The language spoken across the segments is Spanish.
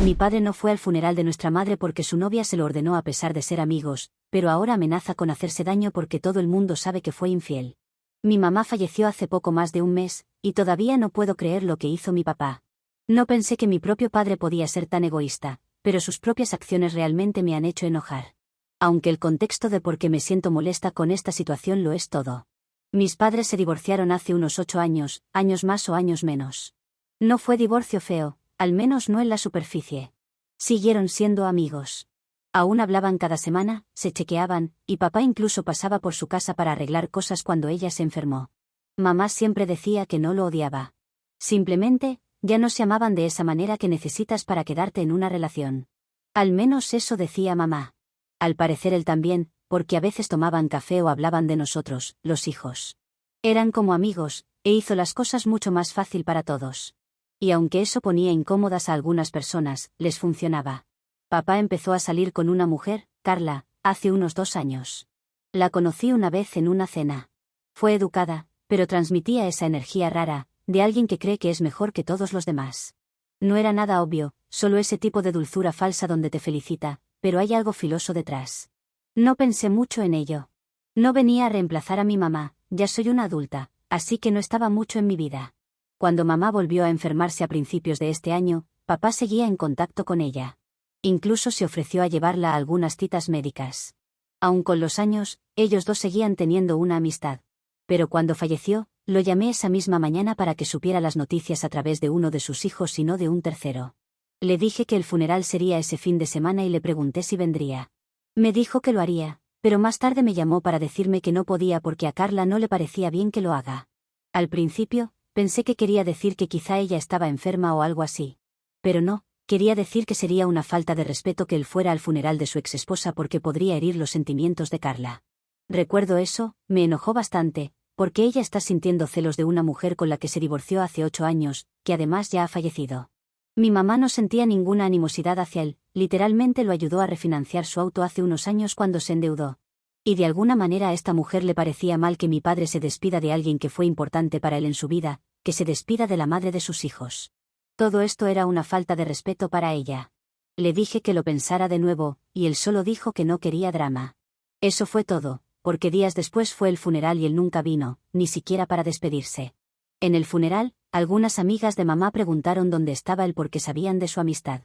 Mi padre no fue al funeral de nuestra madre porque su novia se lo ordenó a pesar de ser amigos, pero ahora amenaza con hacerse daño porque todo el mundo sabe que fue infiel. Mi mamá falleció hace poco más de un mes, y todavía no puedo creer lo que hizo mi papá. No pensé que mi propio padre podía ser tan egoísta, pero sus propias acciones realmente me han hecho enojar. Aunque el contexto de por qué me siento molesta con esta situación lo es todo. Mis padres se divorciaron hace unos 8 años, años más o años menos. No fue divorcio feo, al menos no en la superficie. Siguieron siendo amigos. Aún hablaban cada semana, se chequeaban, y papá incluso pasaba por su casa para arreglar cosas cuando ella se enfermó. Mamá siempre decía que no lo odiaba. Simplemente, ya no se amaban de esa manera que necesitas para quedarte en una relación. Al menos eso decía mamá. Al parecer él también, porque a veces tomaban café o hablaban de nosotros, los hijos. Eran como amigos, e hizo las cosas mucho más fácil para todos. Y aunque eso ponía incómodas a algunas personas, les funcionaba. Papá empezó a salir con una mujer, Carla, hace unos 2 años. La conocí una vez en una cena. Fue educada, pero transmitía esa energía rara, de alguien que cree que es mejor que todos los demás. No era nada obvio, solo ese tipo de dulzura falsa donde te felicita, pero hay algo filoso detrás. No pensé mucho en ello. No venía a reemplazar a mi mamá, ya soy una adulta, así que no estaba mucho en mi vida. Cuando mamá volvió a enfermarse a principios de este año, papá seguía en contacto con ella. Incluso se ofreció a llevarla a algunas citas médicas. Aun con los años, ellos dos seguían teniendo una amistad. Pero cuando falleció, lo llamé esa misma mañana para que supiera las noticias a través de uno de sus hijos y no de un tercero. Le dije que el funeral sería ese fin de semana y le pregunté si vendría. Me dijo que lo haría, pero más tarde me llamó para decirme que no podía porque a Carla no le parecía bien que lo haga. Al principio, pensé que quería decir que quizá ella estaba enferma o algo así. Pero no. Quería decir que sería una falta de respeto que él fuera al funeral de su exesposa porque podría herir los sentimientos de Carla. Recuerdo eso, me enojó bastante, porque ella está sintiendo celos de una mujer con la que se divorció hace 8 años, que además ya ha fallecido. Mi mamá no sentía ninguna animosidad hacia él, literalmente lo ayudó a refinanciar su auto hace unos años cuando se endeudó. Y de alguna manera a esta mujer le parecía mal que mi padre se despida de alguien que fue importante para él en su vida, que se despida de la madre de sus hijos. Todo esto era una falta de respeto para ella. Le dije que lo pensara de nuevo, y él solo dijo que no quería drama. Eso fue todo, porque días después fue el funeral y él nunca vino, ni siquiera para despedirse. En el funeral, algunas amigas de mamá preguntaron dónde estaba él porque sabían de su amistad.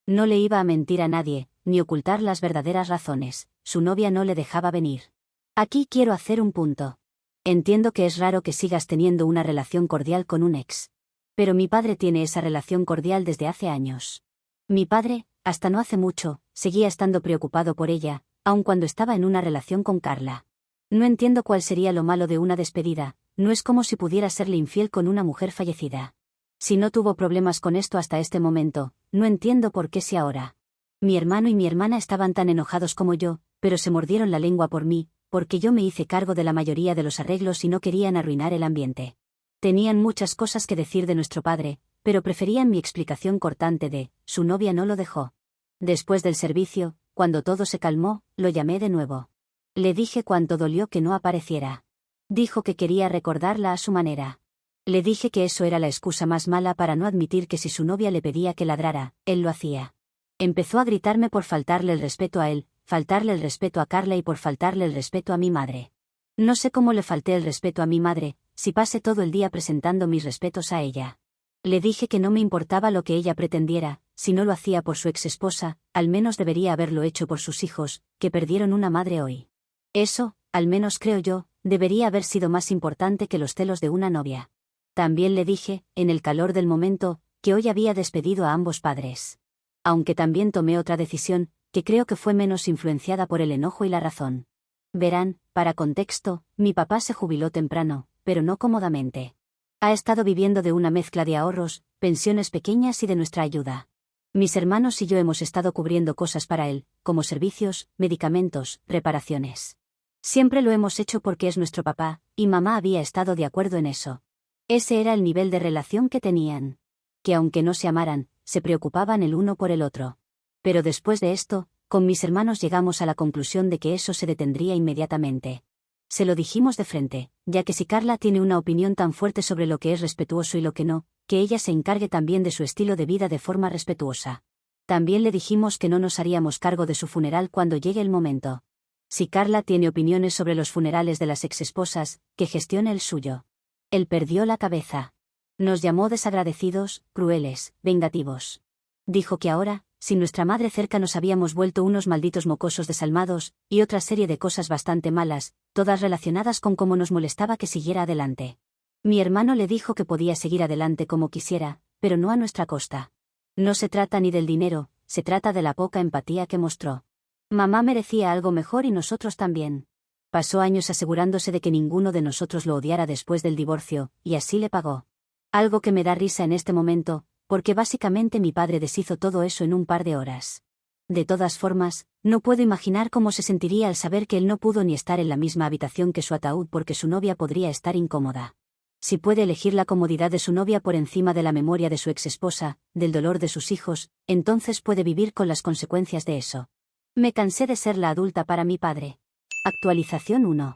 No le iba a mentir a nadie, ni ocultar las verdaderas razones, su novia no le dejaba venir. Aquí quiero hacer un punto. Entiendo que es raro que sigas teniendo una relación cordial con un ex. Pero mi padre tiene esa relación cordial desde hace años. Mi padre, hasta no hace mucho, seguía estando preocupado por ella, aun cuando estaba en una relación con Carla. No entiendo cuál sería lo malo de una despedida, no es como si pudiera serle infiel con una mujer fallecida. Si no tuvo problemas con esto hasta este momento, no entiendo por qué si ahora. Mi hermano y mi hermana estaban tan enojados como yo, pero se mordieron la lengua por mí, porque yo me hice cargo de la mayoría de los arreglos y no querían arruinar el ambiente. Tenían muchas cosas que decir de nuestro padre, pero preferían mi explicación cortante de, su novia no lo dejó. Después del servicio, cuando todo se calmó, lo llamé de nuevo. Le dije cuánto dolió que no apareciera. Dijo que quería recordarla a su manera. Le dije que eso era la excusa más mala para no admitir que si su novia le pedía que ladrara, él lo hacía. Empezó a gritarme por faltarle el respeto a él, faltarle el respeto a Carla y por faltarle el respeto a mi madre. No sé cómo le falté el respeto a mi madre, si pasé todo el día presentando mis respetos a ella. Le dije que no me importaba lo que ella pretendiera, si no lo hacía por su exesposa, al menos debería haberlo hecho por sus hijos, que perdieron una madre hoy. Eso, al menos creo yo, debería haber sido más importante que los celos de una novia. También le dije, en el calor del momento, que hoy había despedido a ambos padres. Aunque también tomé otra decisión, que creo que fue menos influenciada por el enojo y la razón. Verán, para contexto, mi papá se jubiló temprano, pero no cómodamente. Ha estado viviendo de una mezcla de ahorros, pensiones pequeñas y de nuestra ayuda. Mis hermanos y yo hemos estado cubriendo cosas para él, como servicios, medicamentos, reparaciones. Siempre lo hemos hecho porque es nuestro papá, y mamá había estado de acuerdo en eso. Ese era el nivel de relación que tenían. Que aunque no se amaran, se preocupaban el uno por el otro. Pero después de esto, con mis hermanos llegamos a la conclusión de que eso se detendría inmediatamente. Se lo dijimos de frente, ya que si Carla tiene una opinión tan fuerte sobre lo que es respetuoso y lo que no, que ella se encargue también de su estilo de vida de forma respetuosa. También le dijimos que no nos haríamos cargo de su funeral cuando llegue el momento. Si Carla tiene opiniones sobre los funerales de las exesposas, que gestione el suyo. Él perdió la cabeza. Nos llamó desagradecidos, crueles, vengativos. Dijo que ahora, sin nuestra madre cerca, nos habíamos vuelto unos malditos mocosos desalmados, y otra serie de cosas bastante malas, todas relacionadas con cómo nos molestaba que siguiera adelante. Mi hermano le dijo que podía seguir adelante como quisiera, pero no a nuestra costa. No se trata ni del dinero, se trata de la poca empatía que mostró. Mamá merecía algo mejor y nosotros también. Pasó años asegurándose de que ninguno de nosotros lo odiara después del divorcio, y así le pagó. Algo que me da risa en este momento, porque básicamente mi padre deshizo todo eso en un par de horas. De todas formas, no puedo imaginar cómo se sentiría al saber que él no pudo ni estar en la misma habitación que su ataúd porque su novia podría estar incómoda. Si puede elegir la comodidad de su novia por encima de la memoria de su exesposa, del dolor de sus hijos, entonces puede vivir con las consecuencias de eso. Me cansé de ser la adulta para mi padre. Actualización 1.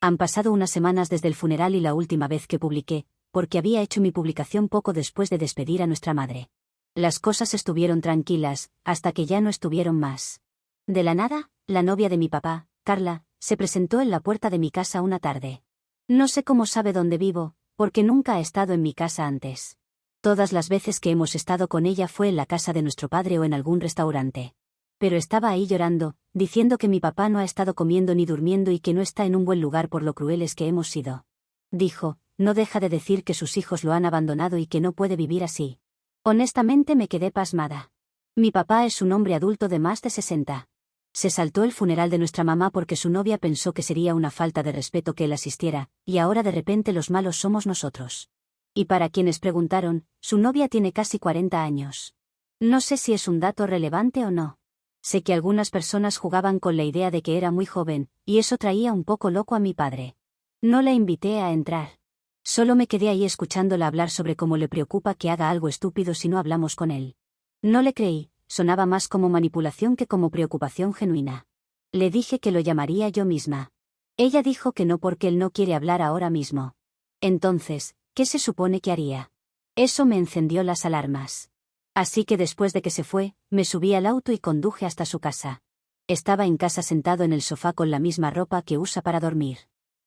Han pasado unas semanas desde el funeral y la última vez que publiqué, porque había hecho mi publicación poco después de despedir a nuestra madre. Las cosas estuvieron tranquilas, hasta que ya no estuvieron más. De la nada, la novia de mi papá, Carla, se presentó en la puerta de mi casa una tarde. No sé cómo sabe dónde vivo, porque nunca ha estado en mi casa antes. Todas las veces que hemos estado con ella fue en la casa de nuestro padre o en algún restaurante. Pero estaba ahí llorando, diciendo que mi papá no ha estado comiendo ni durmiendo y que no está en un buen lugar por lo crueles que hemos sido. Dijo, no deja de decir que sus hijos lo han abandonado y que no puede vivir así. Honestamente me quedé pasmada. Mi papá es un hombre adulto de más de 60. Se saltó el funeral de nuestra mamá porque su novia pensó que sería una falta de respeto que él asistiera, y ahora de repente los malos somos nosotros. Y para quienes preguntaron, su novia tiene casi 40 años. No sé si es un dato relevante o no. Sé que algunas personas jugaban con la idea de que era muy joven, y eso traía un poco loco a mi padre. No la invité a entrar. Solo me quedé ahí escuchándola hablar sobre cómo le preocupa que haga algo estúpido si no hablamos con él. No le creí, sonaba más como manipulación que como preocupación genuina. Le dije que lo llamaría yo misma. Ella dijo que no porque él no quiere hablar ahora mismo. Entonces, ¿qué se supone que haría? Eso me encendió las alarmas. Así que después de que se fue, me subí al auto y conduje hasta su casa. Estaba en casa sentado en el sofá con la misma ropa que usa para dormir.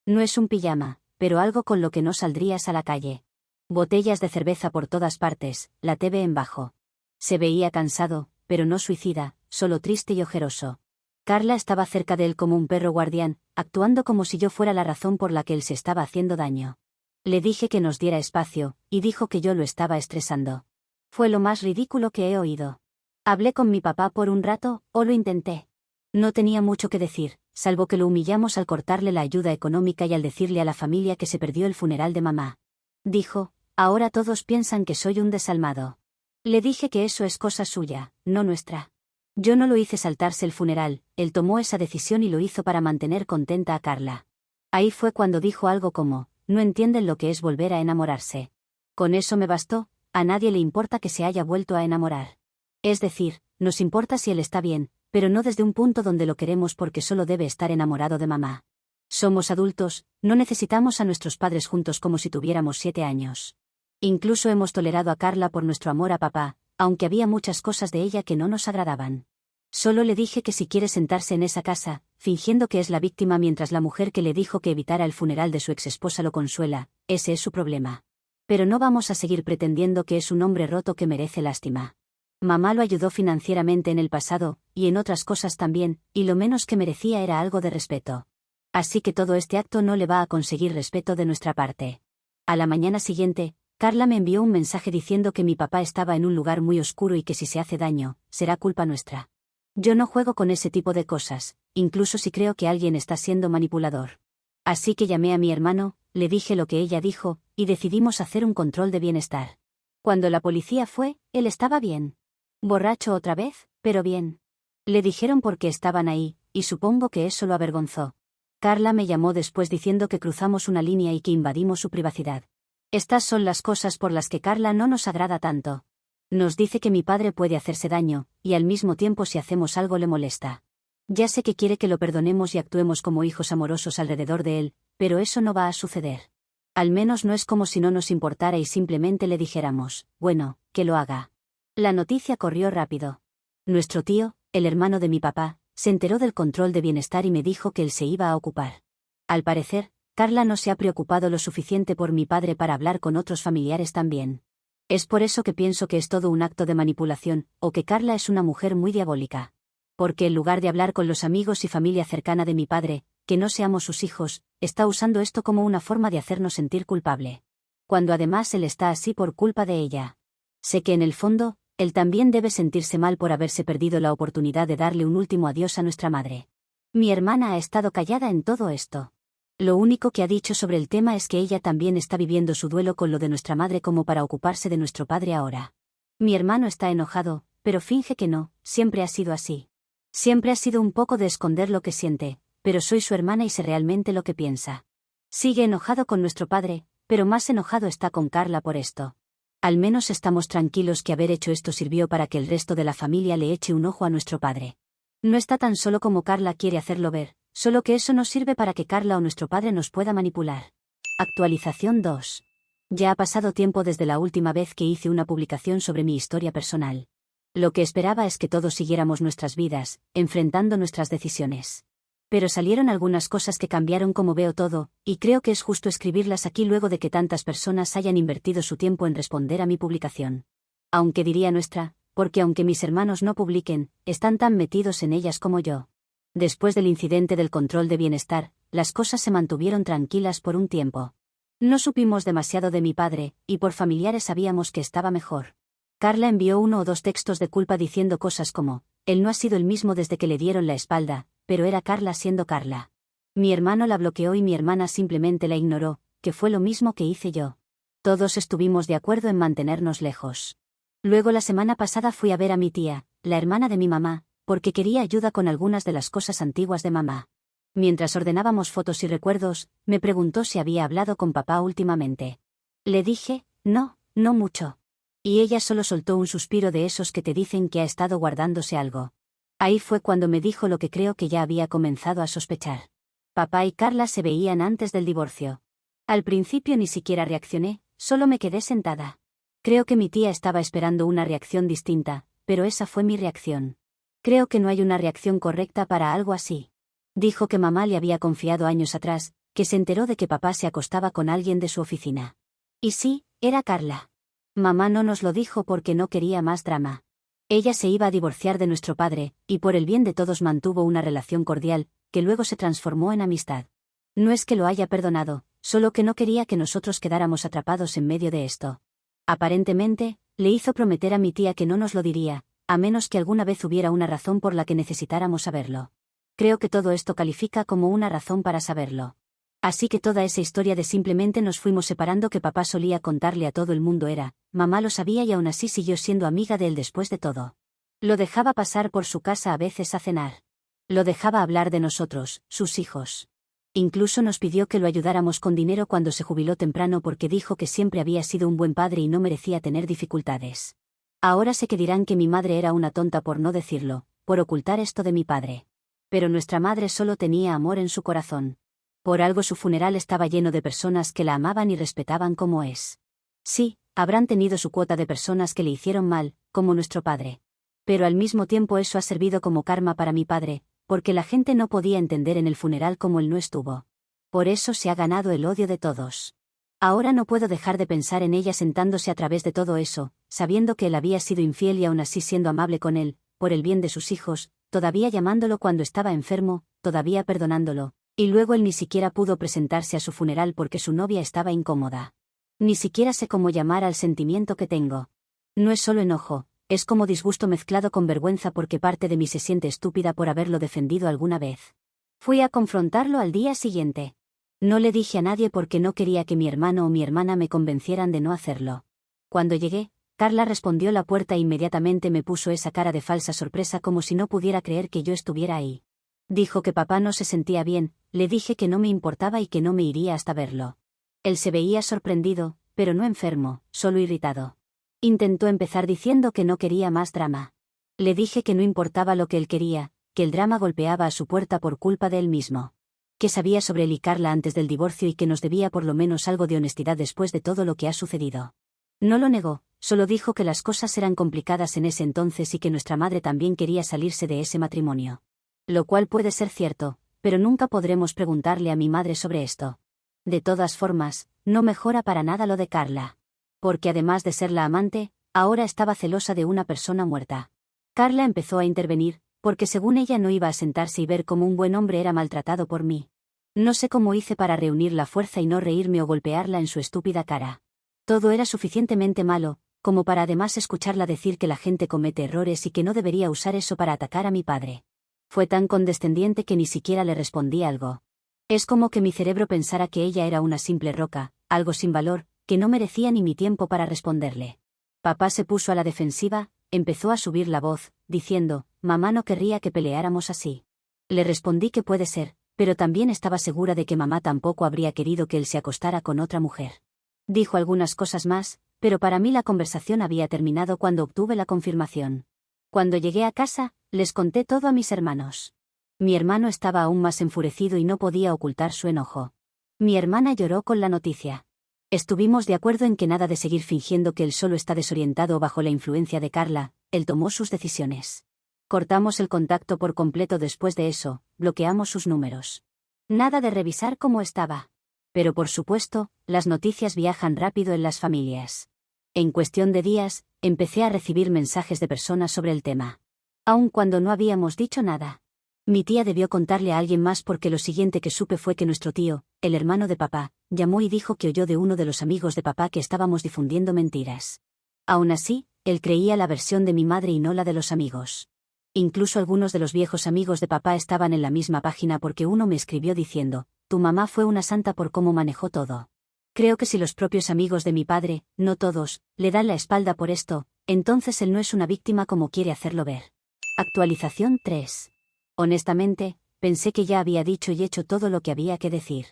No es un pijama, pero algo con lo que no saldrías a la calle. Botellas de cerveza por todas partes, la TV en bajo. Se veía cansado, pero no suicida, solo triste y ojeroso. Carla estaba cerca de él como un perro guardián, actuando como si yo fuera la razón por la que él se estaba haciendo daño. Le dije que nos diera espacio, y dijo que yo lo estaba estresando. Fue lo más ridículo que he oído. Hablé con mi papá por un rato, o lo intenté. No tenía mucho que decir, salvo que lo humillamos al cortarle la ayuda económica y al decirle a la familia que se perdió el funeral de mamá. Dijo, ahora todos piensan que soy un desalmado. Le dije que eso es cosa suya, no nuestra. Yo no lo hice saltarse el funeral, él tomó esa decisión y lo hizo para mantener contenta a Carla. Ahí fue cuando dijo algo como, no entienden lo que es volver a enamorarse. Con eso me bastó, a nadie le importa que se haya vuelto a enamorar. Es decir, nos importa si él está bien, pero no desde un punto donde lo queremos porque solo debe estar enamorado de mamá. Somos adultos, no necesitamos a nuestros padres juntos como si tuviéramos 7 años. Incluso hemos tolerado a Carla por nuestro amor a papá, aunque había muchas cosas de ella que no nos agradaban. Solo le dije que si quiere sentarse en esa casa, fingiendo que es la víctima mientras la mujer que le dijo que evitara el funeral de su exesposa lo consuela, ese es su problema. Pero no vamos a seguir pretendiendo que es un hombre roto que merece lástima. Mamá lo ayudó financieramente en el pasado, y en otras cosas también, y lo menos que merecía era algo de respeto. Así que todo este acto no le va a conseguir respeto de nuestra parte. A la mañana siguiente, Carla me envió un mensaje diciendo que mi papá estaba en un lugar muy oscuro y que si se hace daño, será culpa nuestra. Yo no juego con ese tipo de cosas, incluso si creo que alguien está siendo manipulador. Así que llamé a mi hermano, le dije lo que ella dijo, y decidimos hacer un control de bienestar. Cuando la policía fue, él estaba bien. Borracho otra vez, pero bien. Le dijeron por qué estaban ahí, y supongo que eso lo avergonzó. Carla me llamó después diciendo que cruzamos una línea y que invadimos su privacidad. Estas son las cosas por las que Carla no nos agrada tanto. Nos dice que mi padre puede hacerse daño, y al mismo tiempo si hacemos algo le molesta. Ya sé que quiere que lo perdonemos y actuemos como hijos amorosos alrededor de él, pero eso no va a suceder. Al menos no es como si no nos importara y simplemente le dijéramos, bueno, que lo haga. La noticia corrió rápido. Nuestro tío, el hermano de mi papá, se enteró del control de bienestar y me dijo que él se iba a ocupar. Al parecer, Carla no se ha preocupado lo suficiente por mi padre para hablar con otros familiares también. Es por eso que pienso que es todo un acto de manipulación, o que Carla es una mujer muy diabólica. Porque en lugar de hablar con los amigos y familia cercana de mi padre, que no seamos sus hijos, está usando esto como una forma de hacernos sentir culpable. Cuando además él está así por culpa de ella. Sé que en el fondo, él también debe sentirse mal por haberse perdido la oportunidad de darle un último adiós a nuestra madre. Mi hermana ha estado callada en todo esto. Lo único que ha dicho sobre el tema es que ella también está viviendo su duelo con lo de nuestra madre como para ocuparse de nuestro padre ahora. Mi hermano está enojado, pero finge que no, siempre ha sido así. Siempre ha sido un poco de esconder lo que siente, pero soy su hermana y sé realmente lo que piensa. Sigue enojado con nuestro padre, pero más enojado está con Carla por esto. Al menos estamos tranquilos que haber hecho esto sirvió para que el resto de la familia le eche un ojo a nuestro padre. No está tan solo como Carla quiere hacerlo ver, solo que eso no sirve para que Carla o nuestro padre nos pueda manipular. Actualización 2. Ya ha pasado tiempo desde la última vez que hice una publicación sobre mi historia personal. Lo que esperaba es que todos siguiéramos nuestras vidas, enfrentando nuestras decisiones. Pero salieron algunas cosas que cambiaron como veo todo, y creo que es justo escribirlas aquí luego de que tantas personas hayan invertido su tiempo en responder a mi publicación. Aunque diría nuestra, porque aunque mis hermanos no publiquen, están tan metidos en ellas como yo. Después del incidente del control de bienestar, las cosas se mantuvieron tranquilas por un tiempo. No supimos demasiado de mi padre, y por familiares sabíamos que estaba mejor. Carla envió 1 o 2 textos de culpa diciendo cosas como, él no ha sido el mismo desde que le dieron la espalda, pero era Carla siendo Carla. Mi hermano la bloqueó y mi hermana simplemente la ignoró, que fue lo mismo que hice yo. Todos estuvimos de acuerdo en mantenernos lejos. Luego la semana pasada fui a ver a mi tía, la hermana de mi mamá, porque quería ayuda con algunas de las cosas antiguas de mamá. Mientras ordenábamos fotos y recuerdos, me preguntó si había hablado con papá últimamente. Le dije, no, no mucho. Y ella solo soltó un suspiro de esos que te dicen que ha estado guardándose algo. Ahí fue cuando me dijo lo que creo que ya había comenzado a sospechar. Papá y Carla se veían antes del divorcio. Al principio ni siquiera reaccioné, solo me quedé sentada. Creo que mi tía estaba esperando una reacción distinta, pero esa fue mi reacción. Creo que no hay una reacción correcta para algo así. Dijo que mamá le había confiado años atrás, que se enteró de que papá se acostaba con alguien de su oficina. Y sí, era Carla. Mamá no nos lo dijo porque no quería más drama. Ella se iba a divorciar de nuestro padre, y por el bien de todos mantuvo una relación cordial, que luego se transformó en amistad. No es que lo haya perdonado, solo que no quería que nosotros quedáramos atrapados en medio de esto. Aparentemente, le hizo prometer a mi tía que no nos lo diría, a menos que alguna vez hubiera una razón por la que necesitáramos saberlo. Creo que todo esto califica como una razón para saberlo. Así que toda esa historia de simplemente nos fuimos separando que papá solía contarle a todo el mundo era, mamá lo sabía y aún así siguió siendo amiga de él después de todo. Lo dejaba pasar por su casa a veces a cenar. Lo dejaba hablar de nosotros, sus hijos. Incluso nos pidió que lo ayudáramos con dinero cuando se jubiló temprano porque dijo que siempre había sido un buen padre y no merecía tener dificultades. Ahora sé que dirán que mi madre era una tonta por no decirlo, por ocultar esto de mi padre. Pero nuestra madre solo tenía amor en su corazón. Por algo su funeral estaba lleno de personas que la amaban y respetaban como es. Sí, habrán tenido su cuota de personas que le hicieron mal, como nuestro padre. Pero al mismo tiempo eso ha servido como karma para mi padre, porque la gente no podía entender en el funeral cómo él no estuvo. Por eso se ha ganado el odio de todos. Ahora no puedo dejar de pensar en ella sentándose a través de todo eso, sabiendo que él había sido infiel y aún así siendo amable con él, por el bien de sus hijos, todavía llamándolo cuando estaba enfermo, todavía perdonándolo, y luego él ni siquiera pudo presentarse a su funeral porque su novia estaba incómoda. Ni siquiera sé cómo llamar al sentimiento que tengo. No es solo enojo, es como disgusto mezclado con vergüenza porque parte de mí se siente estúpida por haberlo defendido alguna vez. Fui a confrontarlo al día siguiente. No le dije a nadie porque no quería que mi hermano o mi hermana me convencieran de no hacerlo. Cuando llegué, Carla respondió la puerta e inmediatamente me puso esa cara de falsa sorpresa como si no pudiera creer que yo estuviera ahí. Dijo que papá no se sentía bien, le dije que no me importaba y que no me iría hasta verlo. Él se veía sorprendido, pero no enfermo, solo irritado. Intentó empezar diciendo que no quería más drama. Le dije que no importaba lo que él quería, que el drama golpeaba a su puerta por culpa de él mismo. Que sabía sobre él y Carla antes del divorcio y que nos debía por lo menos algo de honestidad después de todo lo que ha sucedido. No lo negó, solo dijo que las cosas eran complicadas en ese entonces y que nuestra madre también quería salirse de ese matrimonio. Lo cual puede ser cierto, pero nunca podremos preguntarle a mi madre sobre esto. De todas formas, no mejora para nada lo de Carla. Porque además de ser la amante, ahora estaba celosa de una persona muerta. Carla empezó a intervenir, porque según ella no iba a sentarse y ver cómo un buen hombre era maltratado por mí. No sé cómo hice para reunir la fuerza y no reírme o golpearla en su estúpida cara. Todo era suficientemente malo, como para además escucharla decir que la gente comete errores y que no debería usar eso para atacar a mi padre. Fue tan condescendiente que ni siquiera le respondí algo. Es como que mi cerebro pensara que ella era una simple roca, algo sin valor, que no merecía ni mi tiempo para responderle. Papá se puso a la defensiva, empezó a subir la voz, diciendo, «Mamá no querría que peleáramos así». Le respondí que puede ser, pero también estaba segura de que mamá tampoco habría querido que él se acostara con otra mujer. Dijo algunas cosas más, pero para mí la conversación había terminado cuando obtuve la confirmación. Cuando llegué a casa, les conté todo a mis hermanos. Mi hermano estaba aún más enfurecido y no podía ocultar su enojo. Mi hermana lloró con la noticia. Estuvimos de acuerdo en que nada de seguir fingiendo que él solo está desorientado o bajo la influencia de Carla, él tomó sus decisiones. Cortamos el contacto por completo después de eso, bloqueamos sus números. Nada de revisar cómo estaba. Pero por supuesto, las noticias viajan rápido en las familias. En cuestión de días, empecé a recibir mensajes de personas sobre el tema. Aun cuando no habíamos dicho nada. Mi tía debió contarle a alguien más porque lo siguiente que supe fue que nuestro tío, el hermano de papá, llamó y dijo que oyó de uno de los amigos de papá que estábamos difundiendo mentiras. Aún así, él creía la versión de mi madre y no la de los amigos. Incluso algunos de los viejos amigos de papá estaban en la misma página porque uno me escribió diciendo, «Tu mamá fue una santa por cómo manejó todo». Creo que si los propios amigos de mi padre, no todos, le dan la espalda por esto, entonces él no es una víctima como quiere hacerlo ver. Actualización 3. Honestamente, pensé que ya había dicho y hecho todo lo que había que decir.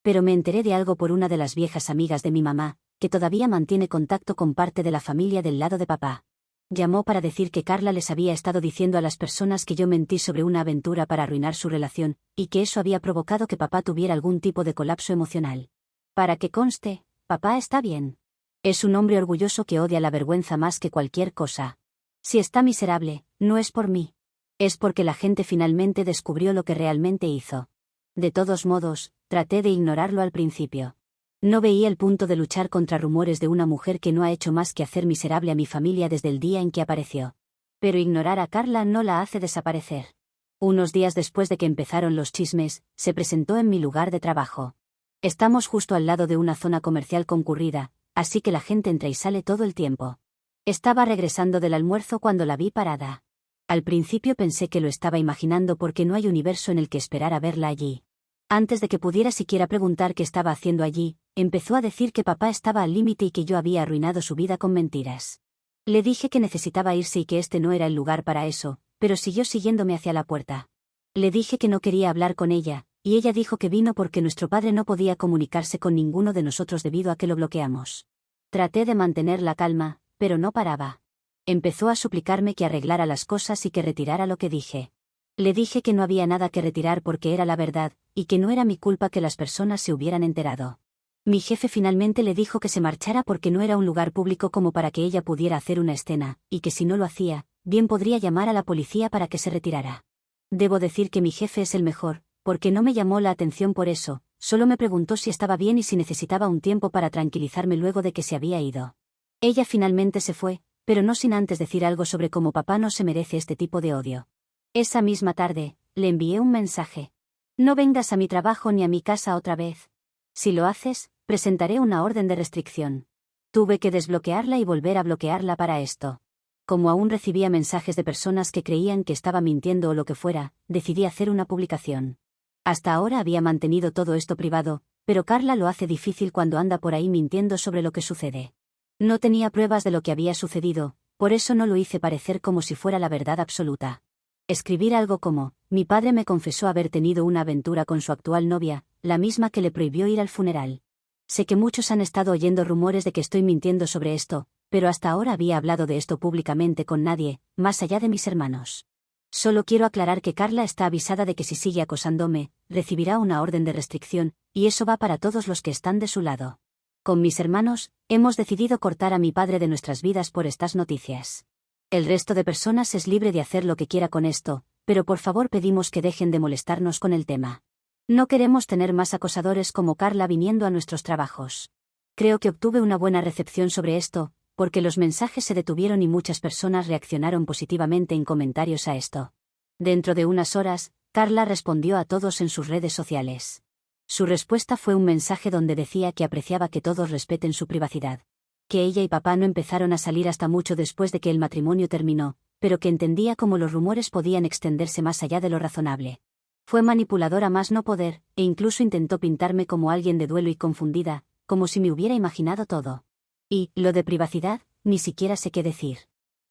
Pero me enteré de algo por una de las viejas amigas de mi mamá, que todavía mantiene contacto con parte de la familia del lado de papá. Llamó para decir que Carla les había estado diciendo a las personas que yo mentí sobre una aventura para arruinar su relación, y que eso había provocado que papá tuviera algún tipo de colapso emocional. Para que conste, papá está bien. Es un hombre orgulloso que odia la vergüenza más que cualquier cosa. Si está miserable, no es por mí. Es porque la gente finalmente descubrió lo que realmente hizo. De todos modos, traté de ignorarlo al principio. No veía el punto de luchar contra rumores de una mujer que no ha hecho más que hacer miserable a mi familia desde el día en que apareció. Pero ignorar a Carla no la hace desaparecer. Unos días después de que empezaron los chismes, se presentó en mi lugar de trabajo. Estamos justo al lado de una zona comercial concurrida, así que la gente entra y sale todo el tiempo. Estaba regresando del almuerzo cuando la vi parada. Al principio pensé que lo estaba imaginando porque no hay universo en el que esperar a verla allí. Antes de que pudiera siquiera preguntar qué estaba haciendo allí, empezó a decir que papá estaba al límite y que yo había arruinado su vida con mentiras. Le dije que necesitaba irse y que este no era el lugar para eso, pero siguió siguiéndome hacia la puerta. Le dije que no quería hablar con ella, y ella dijo que vino porque nuestro padre no podía comunicarse con ninguno de nosotros debido a que lo bloqueamos. Traté de mantener la calma, pero no paraba. Empezó a suplicarme que arreglara las cosas y que retirara lo que dije. Le dije que no había nada que retirar porque era la verdad, y que no era mi culpa que las personas se hubieran enterado. Mi jefe finalmente le dijo que se marchara porque no era un lugar público como para que ella pudiera hacer una escena, y que si no lo hacía, bien podría llamar a la policía para que se retirara. Debo decir que mi jefe es el mejor, porque no me llamó la atención por eso, solo me preguntó si estaba bien y si necesitaba un tiempo para tranquilizarme luego de que se había ido. Ella finalmente se fue, pero no sin antes decir algo sobre cómo papá no se merece este tipo de odio. Esa misma tarde, le envié un mensaje. No vengas a mi trabajo ni a mi casa otra vez. Si lo haces, presentaré una orden de restricción. Tuve que desbloquearla y volver a bloquearla para esto. Como aún recibía mensajes de personas que creían que estaba mintiendo o lo que fuera, decidí hacer una publicación. Hasta ahora había mantenido todo esto privado, pero Carla lo hace difícil cuando anda por ahí mintiendo sobre lo que sucede. No tenía pruebas de lo que había sucedido, por eso no lo hice parecer como si fuera la verdad absoluta. Escribir algo como, mi padre me confesó haber tenido una aventura con su actual novia, la misma que le prohibió ir al funeral. Sé que muchos han estado oyendo rumores de que estoy mintiendo sobre esto, pero hasta ahora había hablado de esto públicamente con nadie, más allá de mis hermanos. Solo quiero aclarar que Carla está avisada de que si sigue acosándome, recibirá una orden de restricción, y eso va para todos los que están de su lado. Con mis hermanos, hemos decidido cortar a mi padre de nuestras vidas por estas noticias. El resto de personas es libre de hacer lo que quiera con esto, pero por favor pedimos que dejen de molestarnos con el tema. No queremos tener más acosadores como Carla viniendo a nuestros trabajos. Creo que obtuve una buena recepción sobre esto, porque los mensajes se detuvieron y muchas personas reaccionaron positivamente en comentarios a esto. Dentro de unas horas, Carla respondió a todos en sus redes sociales. Su respuesta fue un mensaje donde decía que apreciaba que todos respeten su privacidad. Que ella y papá no empezaron a salir hasta mucho después de que el matrimonio terminó, pero que entendía cómo los rumores podían extenderse más allá de lo razonable. Fue manipuladora más no poder, e incluso intentó pintarme como alguien de duelo y confundida, como si me hubiera imaginado todo. Y, lo de privacidad, ni siquiera sé qué decir.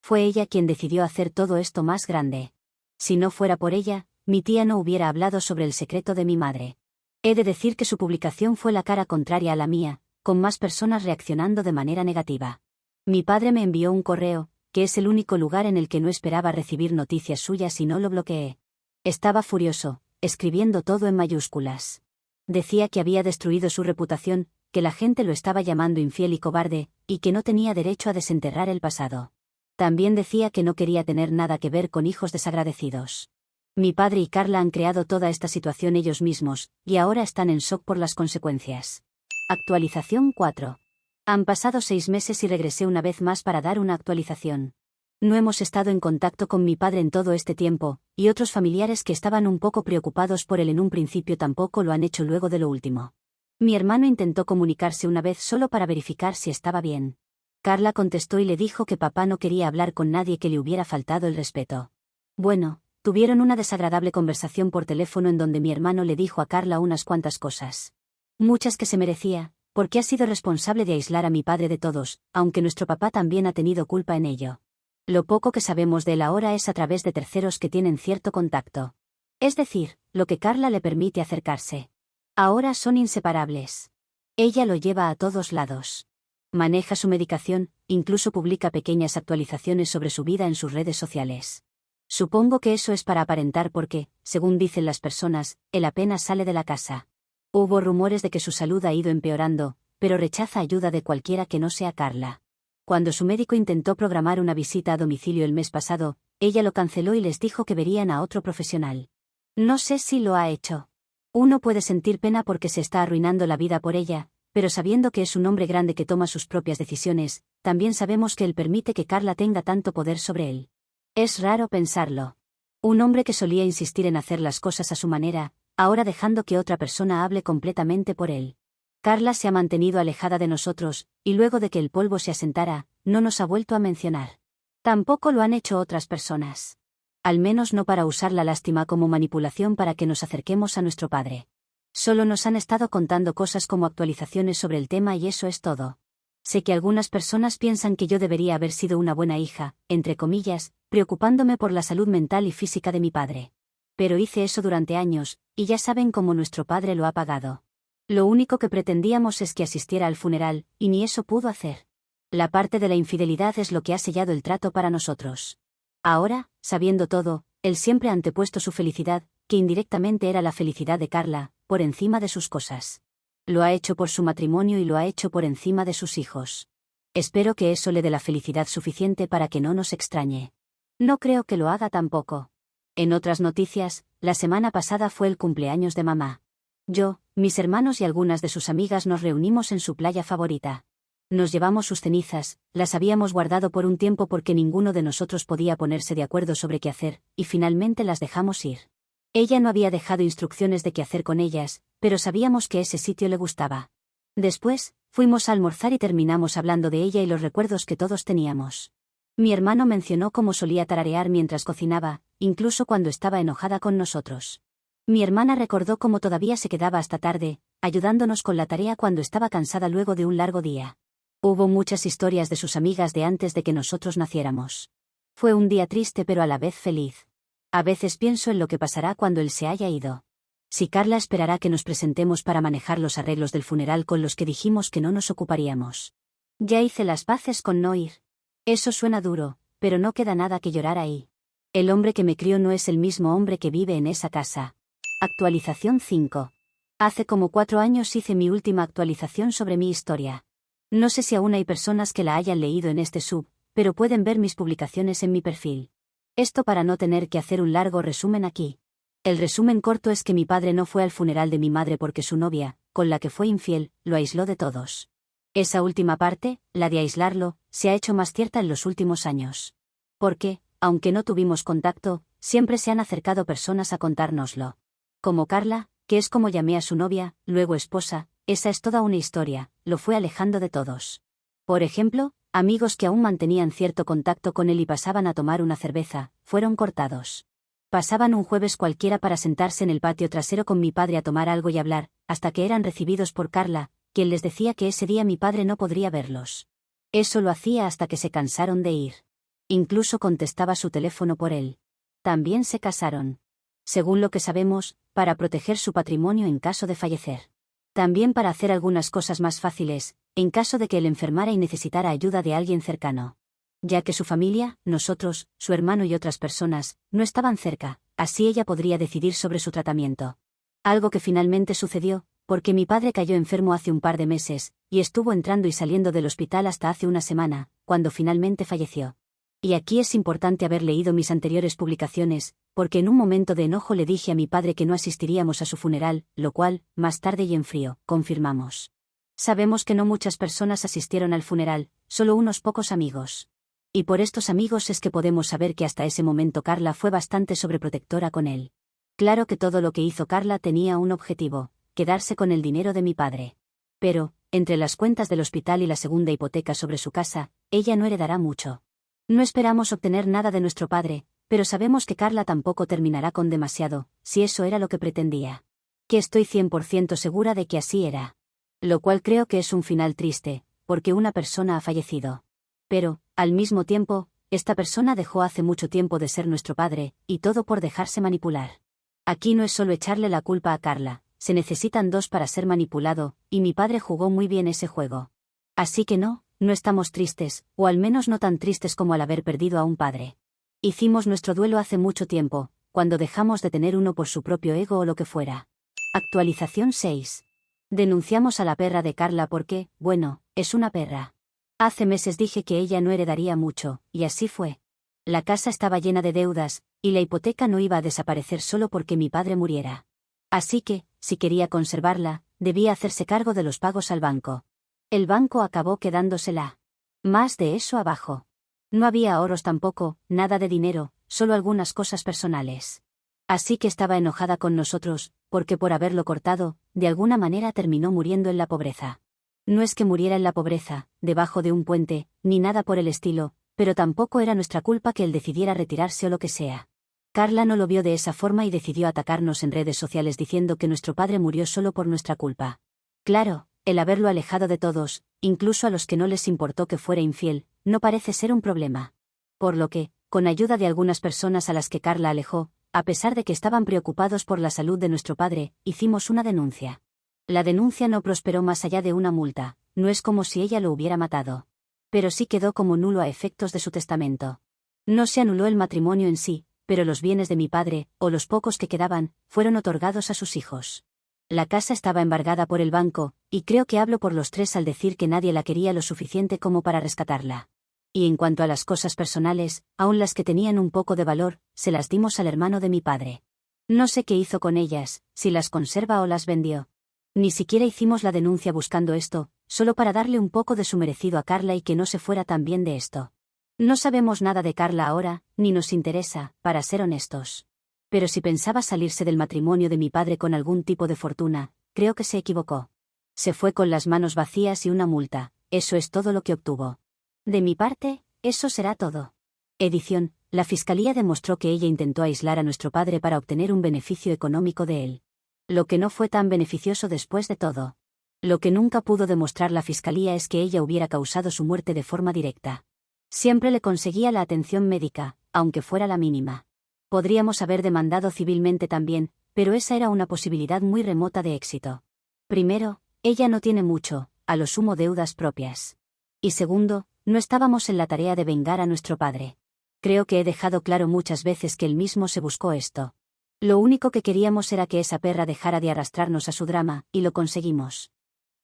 Fue ella quien decidió hacer todo esto más grande. Si no fuera por ella, mi tía no hubiera hablado sobre el secreto de mi madre. He de decir que su publicación fue la cara contraria a la mía, con más personas reaccionando de manera negativa. Mi padre me envió un correo, que es el único lugar en el que no esperaba recibir noticias suyas y no lo bloqueé. Estaba furioso, escribiendo todo en mayúsculas. Decía que había destruido su reputación, que la gente lo estaba llamando infiel y cobarde, y que no tenía derecho a desenterrar el pasado. También decía que no quería tener nada que ver con hijos desagradecidos. Mi padre y Carla han creado toda esta situación ellos mismos, y ahora están en shock por las consecuencias. Actualización 4. Han pasado 6 meses y regresé una vez más para dar una actualización. No hemos estado en contacto con mi padre en todo este tiempo, y otros familiares que estaban un poco preocupados por él en un principio tampoco lo han hecho luego de lo último. Mi hermano intentó comunicarse una vez solo para verificar si estaba bien. Carla contestó y le dijo que papá no quería hablar con nadie que le hubiera faltado el respeto. Bueno, tuvieron una desagradable conversación por teléfono en donde mi hermano le dijo a Carla unas cuantas cosas. Muchas que se merecía, porque ha sido responsable de aislar a mi padre de todos, aunque nuestro papá también ha tenido culpa en ello. Lo poco que sabemos de él ahora es a través de terceros que tienen cierto contacto. Es decir, lo que Carla le permite acercarse. Ahora son inseparables. Ella lo lleva a todos lados. Maneja su medicación, incluso publica pequeñas actualizaciones sobre su vida en sus redes sociales. Supongo que eso es para aparentar porque, según dicen las personas, él apenas sale de la casa. Hubo rumores de que su salud ha ido empeorando, pero rechaza ayuda de cualquiera que no sea Carla. Cuando su médico intentó programar una visita a domicilio el mes pasado, ella lo canceló y les dijo que verían a otro profesional. No sé si lo ha hecho. Uno puede sentir pena porque se está arruinando la vida por ella, pero sabiendo que es un hombre grande que toma sus propias decisiones, también sabemos que él permite que Carla tenga tanto poder sobre él. Es raro pensarlo. Un hombre que solía insistir en hacer las cosas a su manera, ahora dejando que otra persona hable completamente por él. Carla se ha mantenido alejada de nosotros, y luego de que el polvo se asentara, no nos ha vuelto a mencionar. Tampoco lo han hecho otras personas. Al menos no para usar la lástima como manipulación para que nos acerquemos a nuestro padre. Solo nos han estado contando cosas como actualizaciones sobre el tema y eso es todo. Sé que algunas personas piensan que yo debería haber sido una buena hija, entre comillas, preocupándome por la salud mental y física de mi padre. Pero hice eso durante años, y ya saben cómo nuestro padre lo ha pagado. Lo único que pretendíamos es que asistiera al funeral, y ni eso pudo hacer. La parte de la infidelidad es lo que ha sellado el trato para nosotros. Ahora, sabiendo todo, él siempre ha antepuesto su felicidad, que indirectamente era la felicidad de Carla, por encima de sus cosas. Lo ha hecho por su matrimonio y lo ha hecho por encima de sus hijos. Espero que eso le dé la felicidad suficiente para que no nos extrañe. No creo que lo haga tampoco. En otras noticias, la semana pasada fue el cumpleaños de mamá. Yo, mis hermanos y algunas de sus amigas nos reunimos en su playa favorita. Nos llevamos sus cenizas, las habíamos guardado por un tiempo porque ninguno de nosotros podía ponerse de acuerdo sobre qué hacer, y finalmente las dejamos ir. Ella no había dejado instrucciones de qué hacer con ellas, pero sabíamos que ese sitio le gustaba. Después, fuimos a almorzar y terminamos hablando de ella y los recuerdos que todos teníamos. Mi hermano mencionó cómo solía tararear mientras cocinaba, incluso cuando estaba enojada con nosotros. Mi hermana recordó cómo todavía se quedaba hasta tarde, ayudándonos con la tarea cuando estaba cansada luego de un largo día. Hubo muchas historias de sus amigas de antes de que nosotros naciéramos. Fue un día triste pero a la vez feliz. A veces pienso en lo que pasará cuando él se haya ido. Si Carla esperará que nos presentemos para manejar los arreglos del funeral con los que dijimos que no nos ocuparíamos. Ya hice las paces con no ir. Eso suena duro, pero no queda nada que llorar ahí. El hombre que me crió no es el mismo hombre que vive en esa casa. Actualización 5. Hace como 4 años hice mi última actualización sobre mi historia. No sé si aún hay personas que la hayan leído en este sub, pero pueden ver mis publicaciones en mi perfil. Esto para no tener que hacer un largo resumen aquí. El resumen corto es que mi padre no fue al funeral de mi madre porque su novia, con la que fue infiel, lo aisló de todos. Esa última parte, la de aislarlo, se ha hecho más cierta en los últimos años. Porque, aunque no tuvimos contacto, siempre se han acercado personas a contárnoslo. Como Carla, que es como llamé a su novia, luego esposa, esa es toda una historia, lo fue alejando de todos. Por ejemplo, amigos que aún mantenían cierto contacto con él y pasaban a tomar una cerveza, fueron cortados. Pasaban un jueves cualquiera para sentarse en el patio trasero con mi padre a tomar algo y hablar, hasta que eran recibidos por Carla, quien les decía que ese día mi padre no podría verlos. Eso lo hacía hasta que se cansaron de ir. Incluso contestaba su teléfono por él. También se casaron. Según lo que sabemos, para proteger su patrimonio en caso de fallecer. También para hacer algunas cosas más fáciles, en caso de que él enfermara y necesitara ayuda de alguien cercano. Ya que su familia, nosotros, su hermano y otras personas, no estaban cerca, así ella podría decidir sobre su tratamiento. Algo que finalmente sucedió, porque mi padre cayó enfermo hace un par de meses, y estuvo entrando y saliendo del hospital hasta hace una semana, cuando finalmente falleció. Y aquí es importante haber leído mis anteriores publicaciones, porque en un momento de enojo le dije a mi padre que no asistiríamos a su funeral, lo cual, más tarde y en frío, confirmamos. Sabemos que no muchas personas asistieron al funeral, solo unos pocos amigos. Y por estos amigos es que podemos saber que hasta ese momento Carla fue bastante sobreprotectora con él. Claro que todo lo que hizo Carla tenía un objetivo, quedarse con el dinero de mi padre. Pero, entre las cuentas del hospital y la segunda hipoteca sobre su casa, ella no heredará mucho. No esperamos obtener nada de nuestro padre, pero sabemos que Carla tampoco terminará con demasiado, si eso era lo que pretendía. Que estoy 100% segura de que así era. Lo cual creo que es un final triste, porque una persona ha fallecido. Pero, al mismo tiempo, esta persona dejó hace mucho tiempo de ser nuestro padre, y todo por dejarse manipular. Aquí no es solo echarle la culpa a Carla, se necesitan dos para ser manipulado, y mi padre jugó muy bien ese juego. Así que no estamos tristes, o al menos no tan tristes como al haber perdido a un padre. Hicimos nuestro duelo hace mucho tiempo, cuando dejamos de tener uno por su propio ego o lo que fuera. Actualización 6. Denunciamos a la perra de Carla porque, bueno, es una perra. Hace meses dije que ella no heredaría mucho, y así fue. La casa estaba llena de deudas, y la hipoteca no iba a desaparecer solo porque mi padre muriera. Así que, si quería conservarla, debía hacerse cargo de los pagos al banco. El banco acabó quedándosela. Más de eso abajo. No había ahorros tampoco, nada de dinero, solo algunas cosas personales. Así que estaba enojada con nosotros, porque por haberlo cortado, de alguna manera terminó muriendo en la pobreza. No es que muriera en la pobreza, debajo de un puente, ni nada por el estilo, pero tampoco era nuestra culpa que él decidiera retirarse o lo que sea. Carla no lo vio de esa forma y decidió atacarnos en redes sociales diciendo que nuestro padre murió solo por nuestra culpa. Claro, el haberlo alejado de todos, incluso a los que no les importó que fuera infiel, no parece ser un problema. Por lo que, con ayuda de algunas personas a las que Carla alejó, a pesar de que estaban preocupados por la salud de nuestro padre, hicimos una denuncia. La denuncia no prosperó más allá de una multa, no es como si ella lo hubiera matado. Pero sí quedó como nulo a efectos de su testamento. No se anuló el matrimonio en sí, pero los bienes de mi padre, o los pocos que quedaban, fueron otorgados a sus hijos. La casa estaba embargada por el banco, y creo que hablo por los tres al decir que nadie la quería lo suficiente como para rescatarla. Y en cuanto a las cosas personales, aun las que tenían un poco de valor, se las dimos al hermano de mi padre. No sé qué hizo con ellas, si las conserva o las vendió. Ni siquiera hicimos la denuncia buscando esto, solo para darle un poco de su merecido a Carla y que no se fuera tan bien de esto. No sabemos nada de Carla ahora, ni nos interesa, para ser honestos. Pero si pensaba salirse del matrimonio de mi padre con algún tipo de fortuna, creo que se equivocó. Se fue con las manos vacías y una multa, eso es todo lo que obtuvo. De mi parte, eso será todo. Edición, la fiscalía demostró que ella intentó aislar a nuestro padre para obtener un beneficio económico de él. Lo que no fue tan beneficioso después de todo. Lo que nunca pudo demostrar la fiscalía es que ella hubiera causado su muerte de forma directa. Siempre le conseguía la atención médica, aunque fuera la mínima. Podríamos haber demandado civilmente también, pero esa era una posibilidad muy remota de éxito. Primero, ella no tiene mucho, a lo sumo deudas propias. Y segundo, no estábamos en la tarea de vengar a nuestro padre. Creo que he dejado claro muchas veces que él mismo se buscó esto. Lo único que queríamos era que esa perra dejara de arrastrarnos a su drama, y lo conseguimos.